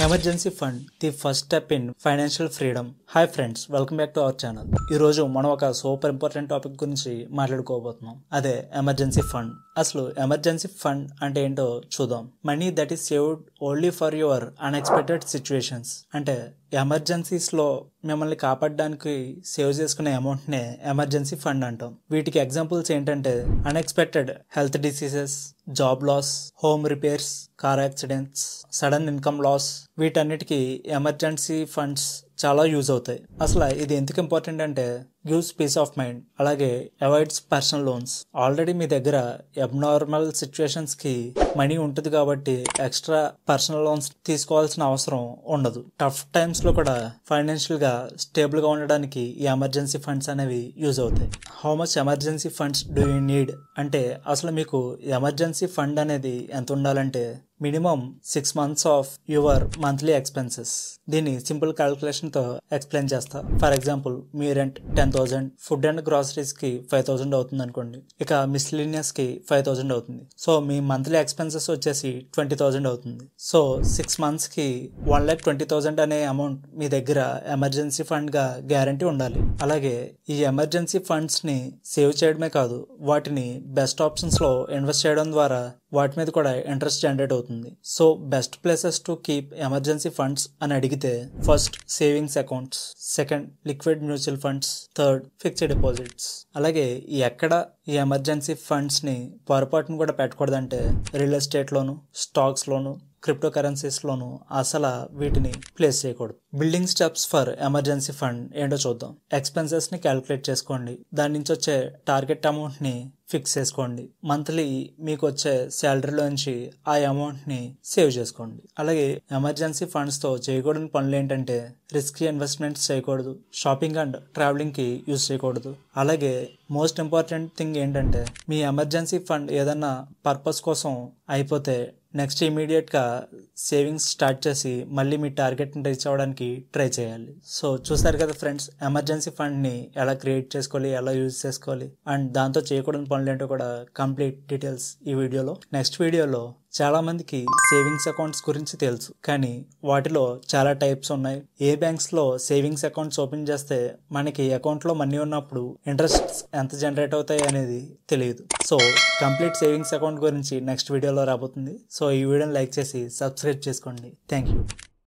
Emergency fund the first step in financial freedom. Hi friends, welcome back to our channel. ఈ రోజు మనం ఒక super important topic గురించి మాట్లాడుకోబోతున్నాం. అదే ఎమర్జెన్సీ ఫండ్. అసలు ఎమర్జెన్సీ ఫండ్ అంటే ఏంటో చూద్దాం. Money that is saved only for your unexpected situations. అంటే ఎమర్జెన్సీస్ లో మిమ్మల్ని కాపాడడానికి సేవ్ చేసుకునే అమౌంట్ నే ఎమర్జెన్సీ ఫండ్ అంటాం. వీటికి ఎగ్జాంపుల్స్ ఏంటంటే unexpected health diseases, job loss, home repairs, car accidents, sudden income loss. వీటన్నిటికీ ఎమర్జెన్సీ ఫండ్స్ చాలా యూజ్ అవుతాయి. అసలు ఇది ఎందుకు ఇంపార్టెంట్ అంటే గివ్స్ పీస్ ఆఫ్ మైండ్, అలాగే అవాయిడ్స్ పర్సనల్ లోన్స్. ఆల్రెడీ మీ దగ్గర అబ్నార్మల్ సిచ్యువేషన్స్ కి మనీ ఉంటుంది కాబట్టి ఎక్స్ట్రా పర్సనల్ లోన్స్ తీసుకోవాల్సిన అవసరం ఉండదు. టఫ్ టైమ్స్ లో కూడా ఫైనాన్షియల్ గా స్టేబుల్ గా ఉండడానికి ఈ ఎమర్జెన్సీ ఫండ్స్ అనేవి యూజ్ అవుతాయి. How much emergency funds do you need అంటే అసలు మీకు ఎమర్జెన్సీ ఫండ్ అనేది ఎంత ఉండాలంటే minimum 6 months of your monthly expenses. దీన్ని సింపుల్ క్యాల్కులేషన్ తో ఎక్స్ప్లెయిన్ చేస్తా. For example, me rent 10,000, food and groceries కి 5,000 అవుతుంది అనుకోండి. ఇక మిస్లీనియస్ కి 5,000 అవుతుంది. సో మీ మంత్లీ ఎక్స్పెన్సెస్ వచ్చేసి 20,000 అవుతుంది. సో 6 months కి 1,20,000 అనే అమౌంట్ మీ దగ్గర ఎమర్జెన్సీ ఫండ్ గా గ్యారంటీ ఉండాలి. అలాగే ఈ ఎమర్జెన్సీ ఫండ్స్ ని సేవ్ చేయడమే కాదు, వాటిని బెస్ట్ ఆప్షన్స్ లో ఇన్వెస్ట్ చేయడం ద్వారా వాటి మీద కూడా ఇంట్రెస్ట్ జనరేట్ అవుతుంది. So best places to keep emergency funds అని అడిగితే first savings accounts, second liquid mutual funds, third fixed deposits. అలాగే ఎక్కడ ఈ ఎమర్జెన్సీ ఫండ్స్ ని పొరపాటును కూడా పెట్టకూడదంటే రియల్ ఎస్టేట్ లోను, స్టాక్స్ లోను, క్రిప్టో కరెన్సీస్ లోను అసలు వీటిని ప్లేస్ చేయకూడదు. Building steps for emergency fund ఏంటో చూద్దాం. ఎక్స్పెన్సెస్ ని క్యాలిక్యులేట్ చేసుకోండి. దాని నుంచి వచ్చే టార్గెట్ అమౌంట్ ని ఫిక్స్ చేసుకోండి. మంత్లీ మీకు వచ్చే శాలరీలో నుంచి ఆ అమౌంట్ ని సేవ్ చేసుకోండి. అలాగే ఎమర్జెన్సీ ఫండ్స్ తో చేయకూడని పనులు ఏంటంటే రిస్కీ ఇన్వెస్ట్మెంట్స్ చేయకూడదు, షాపింగ్ అండ్ ట్రావెలింగ్ కి యూజ్ చేయకూడదు. అలాగే మోస్ట్ ఇంపార్టెంట్ థింగ్ ఏంటంటే మీ ఎమర్జెన్సీ ఫండ్ ఏదన్నా పర్పస్ కోసం అయిపోతే నెక్స్ట్ ఇమీడియట్ గా సేవింగ్స్ స్టార్ట్ చేసి మళ్ళీ మీ టార్గెట్ ని రీచ్ అవ్వడానికి ట్రై చేయాలి. సో చూసారు కదా ఫ్రెండ్స్, ఎమర్జెన్సీ ఫండ్ ని ఎలా క్రియేట్ చేసుకోవాలి, ఎలా యూజ్ చేసుకోవాలి అండ్ దాంతో చేయకూడని పనులు ఏంటో కూడా కంప్లీట్ డీటెయిల్స్ ఈ వీడియోలో. నెక్స్ట్ వీడియోలో చాలా మందికి సేవింగ్స్ అకౌంట్స్ గురించి తెలుసు, కానీ వాటిలో చాలా టైప్స్ ఉన్నాయి. ఏ బ్యాంక్స్ లో సేవింగ్స్ అకౌంట్స్ ఓపెన్ చేస్తే మనకి అకౌంట్ లో మనీ ఉన్నప్పుడు ఇంట్రెస్ట్ ఎంత జనరేట్ అవుతాయి అనేది తెలియదు. సో కంప్లీట్ సేవింగ్స్ అకౌంట్ గురించి నెక్స్ట్ వీడియోలో రాబోతుంది. సో ఈ వీడియోని లైక్ చేసి సబ్స్క్రైబ్ చేసుకోండి. Thank you.